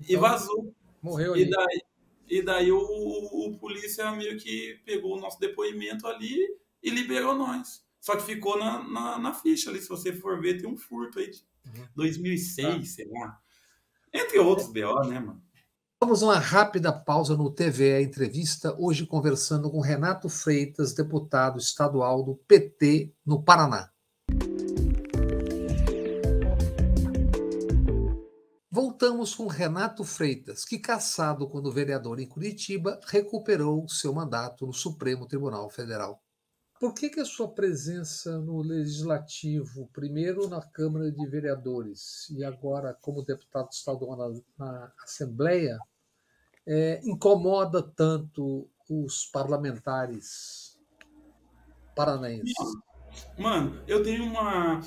B: e
A: Então,
B: vazou.
A: morreu
B: E
A: ali.
B: daí, e daí o polícia meio que pegou o nosso depoimento ali e liberou nós. Só que ficou na ficha ali, se você for ver, tem um furto aí de
A: Uhum. Tá.
B: 2006, sei lá. Entre outros BO, né, mano?
A: Vamos a uma rápida pausa no TVE Entrevista, hoje conversando com Renato Freitas, deputado estadual do PT no Paraná. Voltamos com Renato Freitas, que, cassado quando vereador em Curitiba, recuperou seu mandato no Supremo Tribunal Federal. Por que a sua presença no Legislativo, primeiro na Câmara de Vereadores e agora como deputado estadual na Assembleia, incomoda tanto os parlamentares paranaenses?
B: Mano, eu tenho uma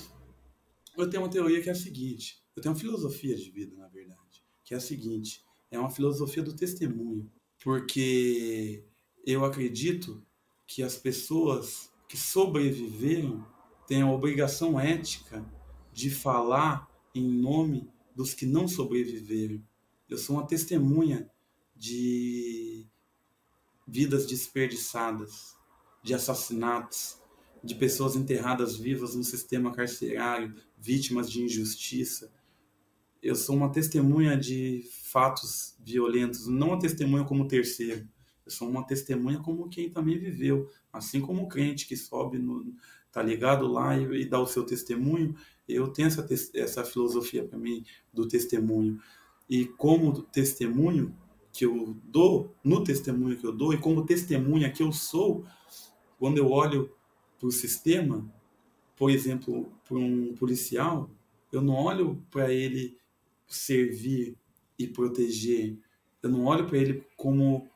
B: teoria que é a seguinte. Eu tenho uma filosofia de vida, na verdade, que é a seguinte. É uma filosofia do testemunho. Porque eu acredito que as pessoas que sobreviveram têm a obrigação ética de falar em nome dos que não sobreviveram. Eu sou uma testemunha de vidas desperdiçadas, de assassinatos, de pessoas enterradas vivas no sistema carcerário, vítimas de injustiça. Eu sou uma testemunha de fatos violentos, não uma testemunha como terceiro. Eu sou uma testemunha como quem também viveu, assim como o crente que sobe, tá ligado lá e dá o seu testemunho. Eu tenho essa filosofia para mim do testemunho. E como testemunho que eu dou, no testemunho que eu dou, e como testemunha que eu sou, quando eu olho para o sistema, por exemplo, para um policial, eu não olho para ele servir e proteger. Eu não olho para ele como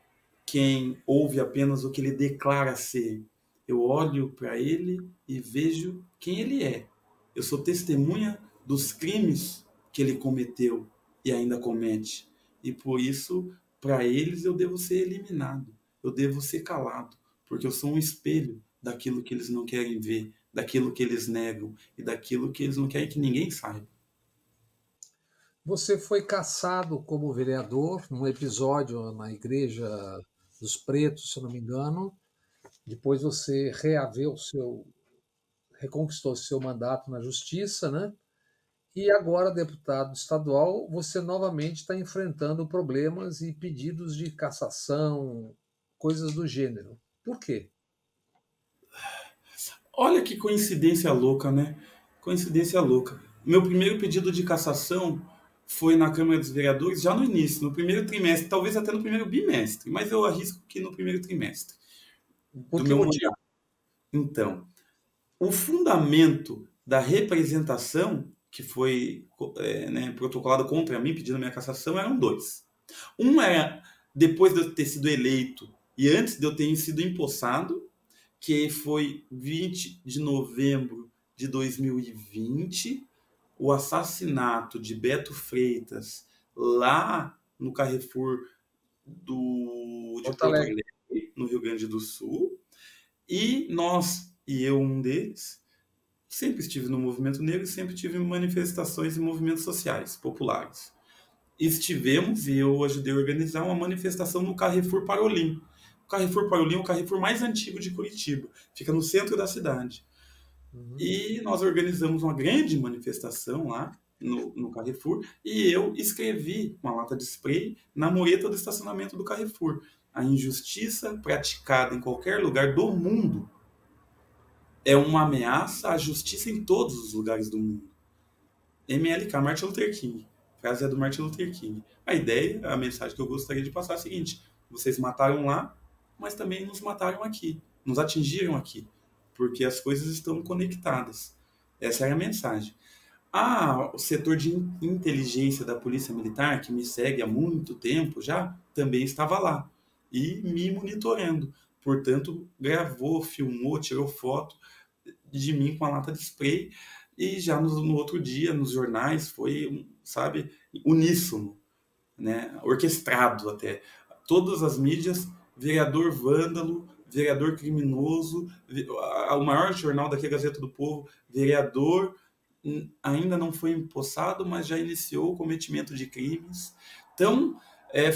B: quem ouve apenas o que ele declara ser. Eu olho para ele e vejo quem ele é. Eu sou testemunha dos crimes que ele cometeu e ainda comete. E por isso, para eles, eu devo ser eliminado. Eu devo ser calado. Porque eu sou um espelho daquilo que eles não querem ver, daquilo que eles negam e daquilo que eles não querem que ninguém saiba.
A: Você foi cassado como vereador num episódio na Igreja dos Pretos, se eu não me engano. Depois você reconquistou seu mandato na Justiça, né? E agora, deputado estadual, você novamente está enfrentando problemas e pedidos de cassação, coisas do gênero. Por quê?
B: Olha que coincidência louca, né? Coincidência louca. Meu primeiro pedido de cassação foi na Câmara dos Vereadores já no início, no primeiro trimestre, talvez até no primeiro bimestre, mas eu arrisco que no primeiro trimestre
A: Por
B: do
A: que
B: meu
A: motivo?
B: mandato. Então, o fundamento da representação que foi né, protocolado contra mim, pedindo minha cassação, eram dois. Um era depois de eu ter sido eleito e antes de eu ter sido empossado, que foi 20 de novembro de 2020, o assassinato de Beto Freitas lá no Carrefour de
A: Porto
B: Porto
A: Alegre.
B: Alegre, no Rio Grande do Sul, e nós, e eu um deles, sempre estive no movimento negro e sempre tive manifestações e movimentos sociais populares. Estivemos e eu ajudei a organizar uma manifestação no Carrefour Parolim. O Carrefour Parolim é o Carrefour mais antigo de Curitiba, fica no centro da cidade.
A: Uhum.
B: E nós organizamos uma grande manifestação lá no Carrefour e eu escrevi uma lata de spray na mureta do estacionamento do Carrefour. A injustiça praticada em qualquer lugar do mundo é uma ameaça à justiça em todos os lugares do mundo. MLK, Martin Luther King. A frase é do Martin Luther King. A ideia, a mensagem que eu gostaria de passar é a seguinte: vocês mataram lá, mas também nos mataram aqui. Nos atingiram aqui. Porque as coisas estão conectadas. Essa era a mensagem. O setor de inteligência da Polícia Militar, que me segue há muito tempo já, também estava lá. E me monitorando. Portanto, gravou, filmou, tirou foto de mim com a lata de spray e já no outro dia, nos jornais, foi, sabe, uníssono, né? Orquestrado até. Todas as mídias, vereador vândalo, vereador criminoso, o maior jornal daqui, a Gazeta do Povo, vereador ainda não foi empossado, mas já iniciou o cometimento de crimes. Então,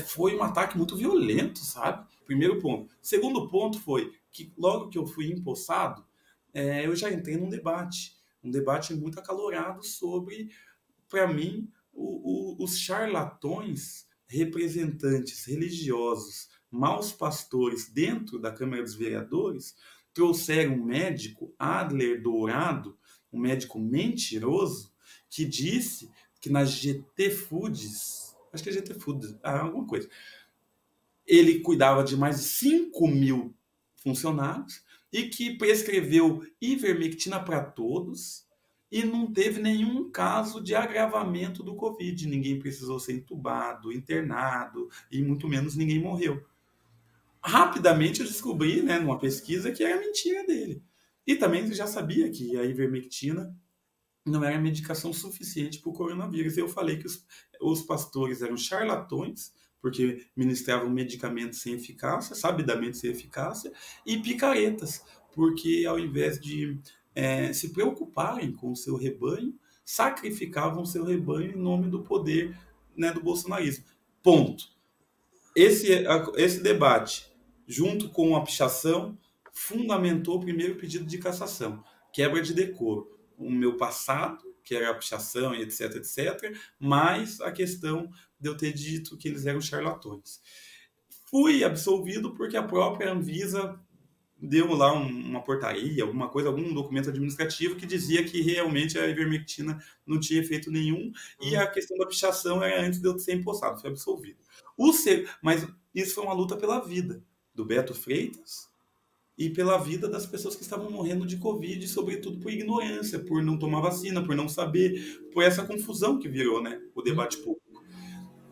B: foi um ataque muito violento, sabe? Primeiro ponto. Segundo ponto foi que logo que eu fui empossado, eu já entrei num debate, um debate muito acalorado sobre, para mim, os charlatões representantes religiosos, maus pastores dentro da Câmara dos Vereadores, trouxeram um médico, Adler Dourado, um médico mentiroso, que disse que na GT Foods, acho que é GT Foods, alguma coisa, ele cuidava de mais de 5.000 funcionários e que prescreveu ivermectina para todos e não teve nenhum caso de agravamento do Covid. Ninguém precisou ser entubado, internado e muito menos ninguém morreu. Rapidamente eu descobri, né, numa pesquisa, que era mentira dele. E também já sabia que a ivermectina não era medicação suficiente para o coronavírus. Eu falei que os pastores eram charlatões, porque ministravam medicamentos sem eficácia, sabidamente sem eficácia, e picaretas, porque ao invés de se preocuparem com o seu rebanho, sacrificavam o seu rebanho em nome do poder, né, do bolsonarismo. Ponto. Esse debate, junto com a pichação, fundamentou o primeiro pedido de cassação, quebra de decoro. O meu passado, que era a pichação e etc, etc, mais a questão de eu ter dito que eles eram charlatões. Fui absolvido porque a própria Anvisa deu lá uma portaria, alguma coisa, algum documento administrativo que dizia que realmente a ivermectina não tinha efeito nenhum e a questão da pichação era antes de eu ser empossado, fui absolvido. Mas isso foi uma luta pela vida do Beto Freitas e pela vida das pessoas que estavam morrendo de Covid, sobretudo por ignorância, por não tomar vacina, por não saber, por essa confusão que virou, né, o debate público.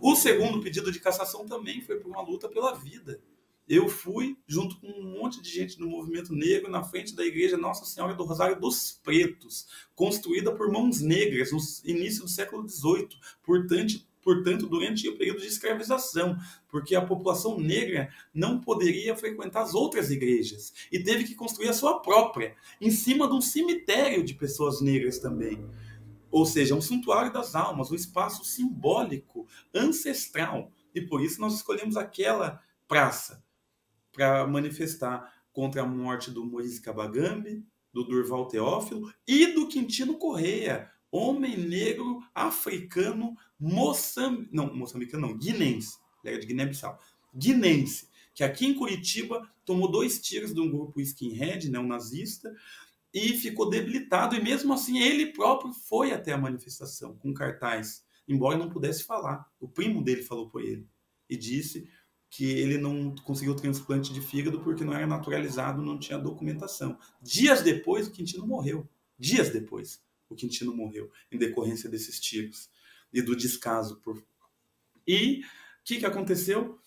B: O segundo pedido de cassação também foi por uma luta pela vida. Eu fui, junto com um monte de gente do movimento negro, na frente da igreja Nossa Senhora do Rosário dos Pretos, construída por mãos negras no início do século XVIII, portanto, durante o período de escravização, porque a população negra não poderia frequentar as outras igrejas e teve que construir a sua própria, em cima de um cemitério de pessoas negras também. Ou seja, um santuário das almas, um espaço simbólico, ancestral. E por isso nós escolhemos aquela praça para manifestar contra a morte do Moise Kabagambe, do Durval Teófilo e do Quintino Correia, homem negro africano moçambicano não, guinense, ele era de Guiné-Bissau, guinense, que aqui em Curitiba tomou 2 tiros de um grupo skinhead, neonazista, e ficou debilitado, e mesmo assim ele próprio foi até a manifestação com cartaz, embora não pudesse falar. O primo dele falou por ele e disse que ele não conseguiu transplante de fígado porque não era naturalizado, não tinha documentação. Dias depois, o Quintino morreu. Dias depois, o Quintino morreu em decorrência desses tiros e do descaso. E o que aconteceu?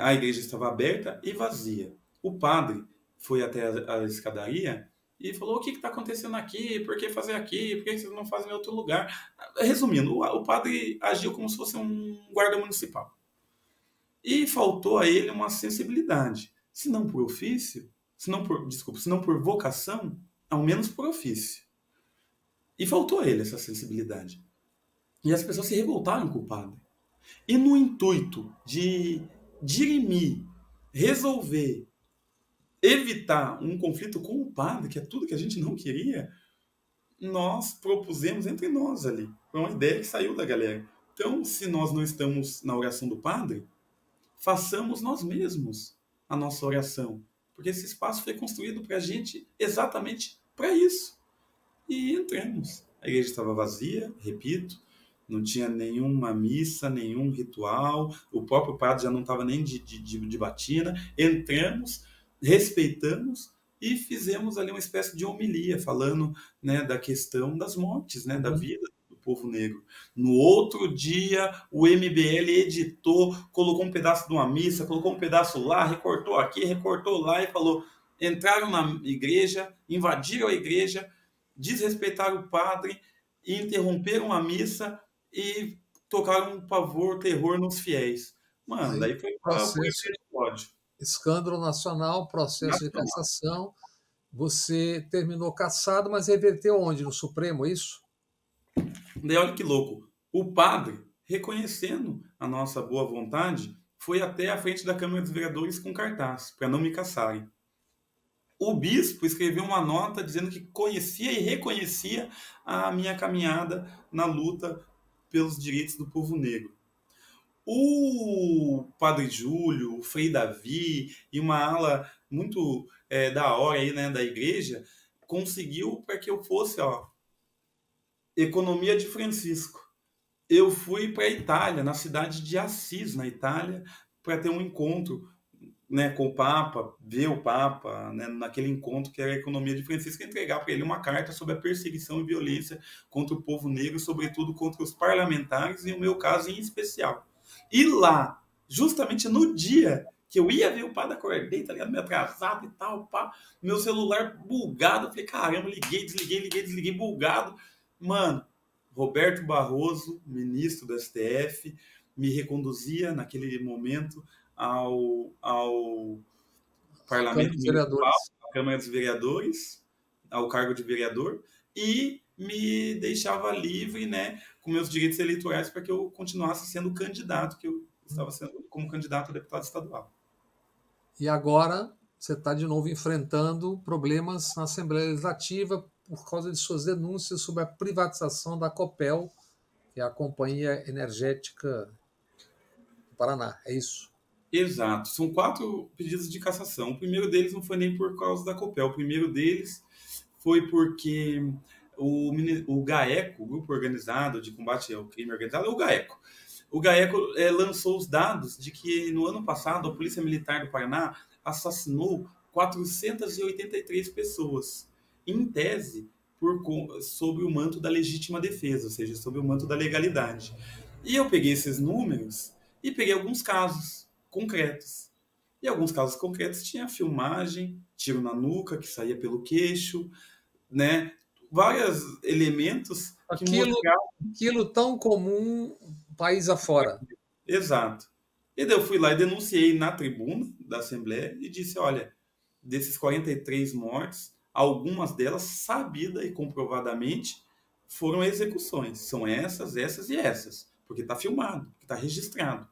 B: A igreja estava aberta e vazia. O padre foi até a escadaria e falou: o que está acontecendo aqui? Por que fazer aqui? Por que vocês não fazem em outro lugar? Resumindo, o padre agiu como se fosse um guarda municipal. E faltou a ele uma sensibilidade. Se não por ofício, se não por vocação, ao menos por ofício. E faltou a ele essa sensibilidade. E as pessoas se revoltaram com o padre. E no intuito de dirimir, resolver, evitar um conflito com o padre, que é tudo que a gente não queria, nós propusemos entre nós ali. Foi uma ideia que saiu da galera. Então, se nós não estamos na oração do padre, façamos nós mesmos a nossa oração. Porque esse espaço foi construído para a gente exatamente para isso. E entramos. A igreja estava vazia, repito, não tinha nenhuma missa, nenhum ritual, o próprio padre já não estava nem de batina. Entramos, respeitamos e fizemos ali uma espécie de homilia, falando, né, da questão das mortes, né, da vida do povo negro. No outro dia, o MBL editou, colocou um pedaço de uma missa, colocou um pedaço lá, recortou aqui, recortou lá e falou: entraram na igreja, invadiram a igreja, desrespeitaram o padre, interromperam a missa e tocaram um pavor, terror nos fiéis. Mano, daí foi
A: processo,
B: ódio.
A: escândalo nacional, processo de cassação. Você terminou cassado, mas reverteu onde? No Supremo, é isso?
B: Daí olha que louco. O padre, reconhecendo a nossa boa vontade, foi até a frente da Câmara dos Vereadores com cartaz, para não me caçarem. O bispo escreveu uma nota dizendo que conhecia e reconhecia a minha caminhada na luta pelos direitos do povo negro. O Padre Júlio, o Frei Davi e uma ala muito da hora aí, né, da igreja, conseguiu para que eu fosse, Economia de Francisco. Eu fui para a Itália, na cidade de Assis, na Itália, para ter um encontro, né, com o Papa, ver o Papa, né, naquele encontro que era a Economia de Francisco, entregar para ele uma carta sobre a perseguição e violência contra o povo negro, sobretudo contra os parlamentares, e o meu caso em especial. E lá, justamente no dia que eu ia ver o padre, acordei, tá ligado? Meio atrasado e tal, pá, meu celular bugado, eu falei: caramba, desliguei, bugado. Mano, Roberto Barroso, ministro do STF, me reconduzia naquele momento ao Parlamento Municipal, à Câmara dos Vereadores, ao cargo de vereador, e me deixava livre, né, com meus direitos eleitorais para que eu continuasse sendo candidato, que eu estava sendo como candidato a deputado estadual.
A: E agora você está de novo enfrentando problemas na Assembleia Legislativa por causa de suas denúncias sobre a privatização da Copel, que é a Companhia Energética do Paraná. É isso?
B: Exato. São 4 pedidos de cassação. O primeiro deles não foi nem por causa da Copel. O primeiro deles foi porque o GAECO, o Grupo Organizado de Combate ao Crime Organizado, é o GAECO. O GAECO lançou os dados de que no ano passado a Polícia Militar do Paraná assassinou 483 pessoas, em tese, sob o manto da legítima defesa, ou seja, sob o manto da legalidade. E eu peguei esses números e peguei alguns casos concretos. E alguns casos concretos tinha filmagem, tiro na nuca que saía pelo queixo, né? Vários elementos que mostravam
A: aquilo tão comum país afora.
B: Exato. E daí eu fui lá e denunciei na tribuna da Assembleia e disse: olha, desses 43 mortes, Algumas delas, sabida e comprovadamente, foram execuções. São essas, essas e essas, porque está filmado, está registrado.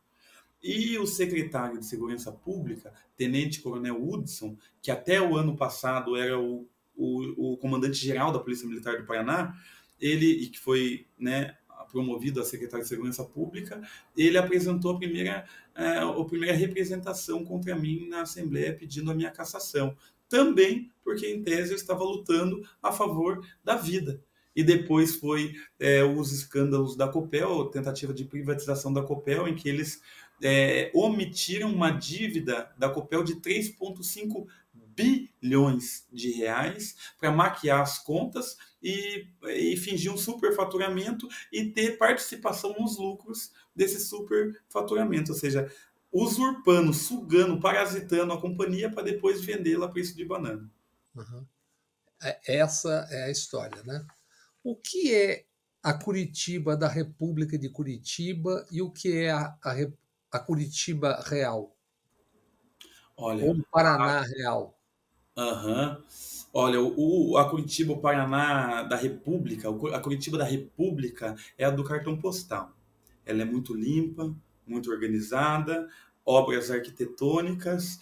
B: E o secretário de Segurança Pública, Tenente Coronel Hudson, que até o ano passado era o comandante-geral da Polícia Militar do Paraná, ele, e que foi, né, promovido a secretário de Segurança Pública, ele apresentou a primeira representação contra mim na Assembleia pedindo a minha cassação. Também porque, em tese, eu estava lutando a favor da vida. E depois foi os escândalos da Copel, tentativa de privatização da Copel, em que eles omitiram uma dívida da Copel de 3,5 bilhões de reais para maquiar as contas e fingir um superfaturamento e ter participação nos lucros desse superfaturamento, ou seja, usurpando, sugando, parasitando a companhia para depois vendê-la a preço de banana.
A: Uhum. Essa é a história, né? O que é a Curitiba da República de Curitiba e o que é a Curitiba real? Ou
B: Olha,
A: o Paraná real?
B: aham. Olha, a Curitiba, o Paraná da República, a Curitiba da República é a do cartão postal. Ela é muito limpa, muito organizada, obras arquitetônicas,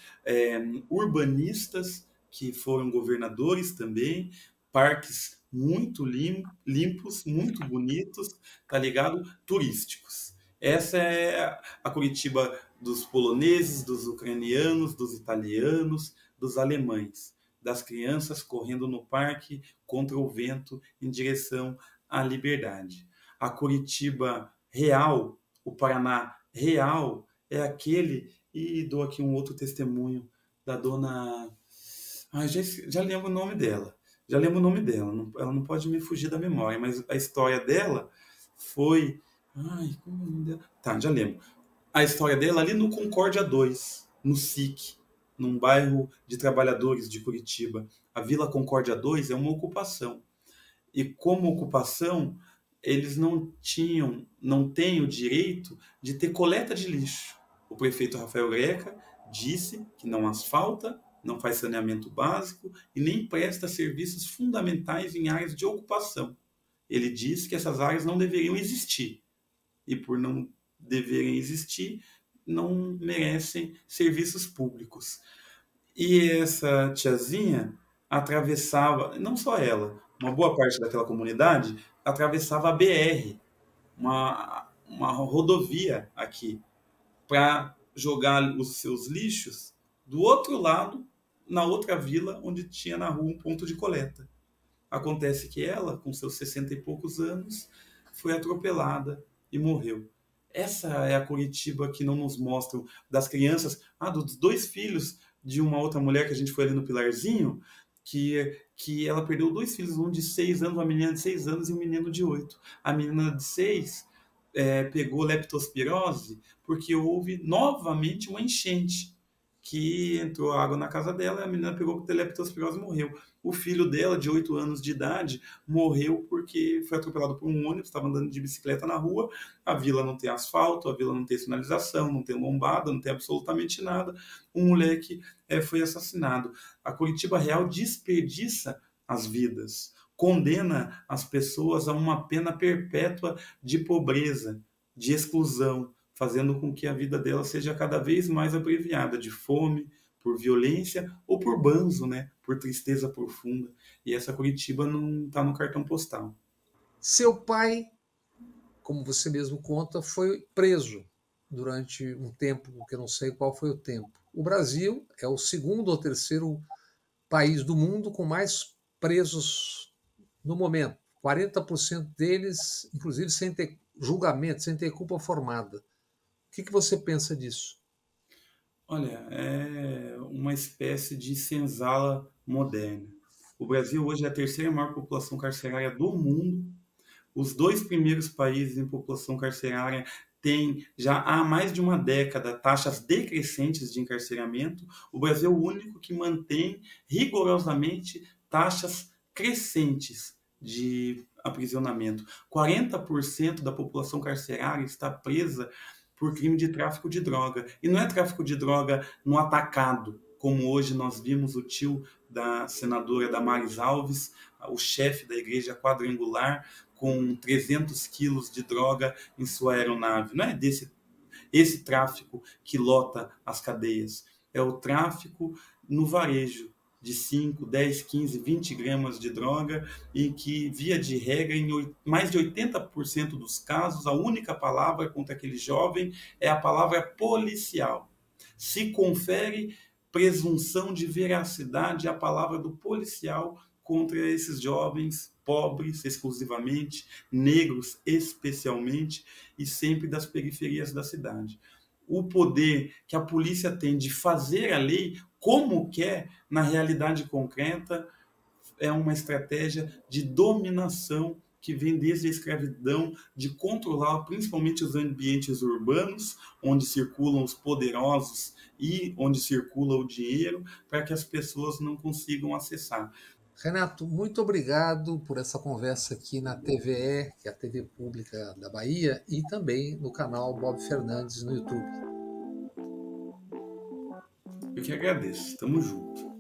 B: urbanistas que foram governadores também, parques muito limpos, muito bonitos, tá ligado? Turísticos. Essa é a Curitiba dos poloneses, dos ucranianos, dos italianos, dos alemães, das crianças correndo no parque contra o vento em direção à liberdade. A Curitiba real, o Paraná real, é aquele, e dou aqui um outro testemunho da dona. Ai, já lembro o nome dela. Já lembro o nome dela. Ela não pode me fugir da memória, mas a história dela foi. Ai, como é o nome dela? Tá, já lembro. A história dela ali no Concórdia 2, no SIC, num bairro de trabalhadores de Curitiba. A Vila Concórdia 2 é uma ocupação. E como ocupação, eles não têm o direito de ter coleta de lixo. O prefeito Rafael Greca disse que não asfalta, não faz saneamento básico e nem presta serviços fundamentais em áreas de ocupação. Ele disse que essas áreas não deveriam existir. E por não deverem existir, não merecem serviços públicos. E essa tiazinha atravessava, não só ela, uma boa parte daquela comunidade atravessava a BR, uma rodovia aqui, para jogar os seus lixos do outro lado, na outra vila, onde tinha na rua um ponto de coleta. Acontece que ela, com seus 60 e poucos anos, foi atropelada e morreu. Essa é a Curitiba que não nos mostram das crianças, dos dois filhos de uma outra mulher que a gente foi ali no Pilarzinho, que ela perdeu dois filhos, um de 6 anos, uma menina de 6 anos e um menino de 8. A menina de 6 pegou leptospirose porque houve novamente uma enchente que entrou água na casa dela e a menina pegou leptospirose e morreu. O filho dela, de 8 anos de idade, morreu porque foi atropelado por um ônibus, estava andando de bicicleta na rua, a vila não tem asfalto, a vila não tem sinalização, não tem lombada, não tem absolutamente nada. Um moleque foi assassinado. A Curitiba Real desperdiça as vidas, condena as pessoas a uma pena perpétua de pobreza, de exclusão, fazendo com que a vida dela seja cada vez mais abreviada, de fome, por violência ou por banzo, né? Por tristeza profunda. E essa Curitiba não está no cartão postal.
A: Seu pai, como você mesmo conta, foi preso durante um tempo, que eu não sei qual foi o tempo. O Brasil é o segundo ou terceiro país do mundo com mais presos no momento. 40% deles, inclusive, sem ter julgamento, sem ter culpa formada. O que você pensa disso?
B: Olha, é uma espécie de senzala moderna. O Brasil hoje é a terceira maior população carcerária do mundo. Os dois primeiros países em população carcerária têm já há mais de uma década taxas decrescentes de encarceramento. O Brasil é o único que mantém rigorosamente taxas crescentes de aprisionamento. 40% da população carcerária está presa por crime de tráfico de droga. E não é tráfico de droga no atacado, como hoje nós vimos o tio da senadora Damares Alves, o chefe da igreja quadrangular, com 300 quilos de droga em sua aeronave. Não é esse tráfico que lota as cadeias, é o tráfico no varejo de 5, 10, 15, 20 gramas de droga, e que, via de regra, em mais de 80% dos casos, a única palavra contra aquele jovem é a palavra policial. Se confere presunção de veracidade à palavra do policial contra esses jovens pobres exclusivamente, negros especialmente, e sempre das periferias da cidade. O poder que a polícia tem de fazer a lei como quer, na realidade concreta, é uma estratégia de dominação que vem desde a escravidão, de controlar principalmente os ambientes urbanos, onde circulam os poderosos e onde circula o dinheiro, para que as pessoas não consigam acessar.
A: Renato, muito obrigado por essa conversa aqui na TVE, que é a TV Pública da Bahia, e também no canal Bob Fernandes no YouTube.
B: Eu que agradeço. Tamo junto.